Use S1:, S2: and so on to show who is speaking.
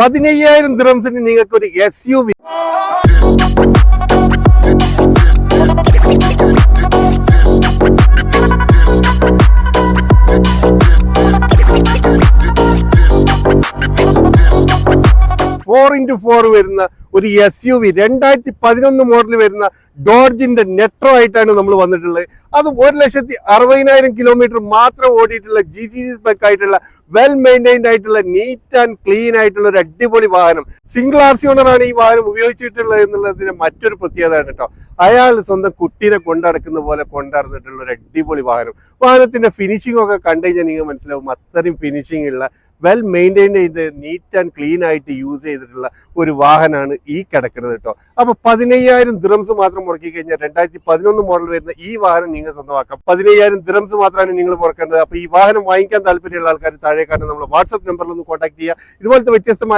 S1: 15,000 ദിർഹംസിന് നിങ്ങൾക്ക് ഒരു SUV 4x4 വരുന്ന ഒരു SUV 2011 മോഡൽ വരുന്ന ഡോഡ്ജിന്റെ നെട്രോ ആയിട്ടാണ് നമ്മൾ വന്നിട്ടുള്ളത്. അത് 1,60,000 കിലോമീറ്റർ മാത്രം ഓടിയിട്ടുള്ള GCC സ്പെക് ആയിട്ടുള്ള വെൽ മെയിൻറ്റൈൻഡ് ആയിട്ടുള്ള നീറ്റ് ആൻഡ് ക്ലീൻ ആയിട്ടുള്ള ഒരു അടിപൊളി വാഹനം. സിംഗിൾ RC ഓണറാണ് ഈ വാഹനം ഉപയോഗിച്ചിട്ടുള്ളത് എന്നുള്ളതിന് മറ്റൊരു പ്രത്യേകതയാണ് കേട്ടോ. അയാൾ സ്വന്തം കുട്ടീനെ കൊണ്ടടക്കുന്ന പോലെ കൊണ്ടടന്നിട്ടുള്ള ഒരു അടിപൊളി വാഹനം. വാഹനത്തിന്റെ ഫിനിഷിംഗ് ഒക്കെ കണ്ടു കഴിഞ്ഞാൽ നിങ്ങൾ മനസ്സിലാവും, അത്രയും ഫിനിഷിംഗ് ഉള്ള വെൽ മെയിൻറ്റൈൻഡ് ചെയ്ത് നീറ്റ് ആൻഡ് ക്ലീൻ ആയിട്ട് യൂസ് ചെയ്തിട്ടുള്ള ഒരു വാഹനമാണ് ഈ കിടക്കുന്നത് കേട്ടോ. അപ്പൊ 15,000 ദിർഹംസ് മാത്രം മുടക്കി കഴിഞ്ഞാൽ 2011 മോഡൽ വരുന്ന ഈ വാഹനം നിങ്ങൾ സ്വന്തമാക്കാം. 15,000 ദിർഹംസ് മാത്രമാണ് നിങ്ങൾ മുടക്കേണ്ടത്. അപ്പൊ ഈ വാഹനം വാങ്ങിക്കാൻ താല്പര്യമുള്ള ആൾക്കാർ താഴെ കാണുന്ന നമ്മുടെ വാട്സ്ആപ്പ് നമ്പറിൽ ഒന്ന് കോൺടാക്ട് ചെയ്യുക. ഇതുപോലത്തെ വ്യത്യസ്തമായ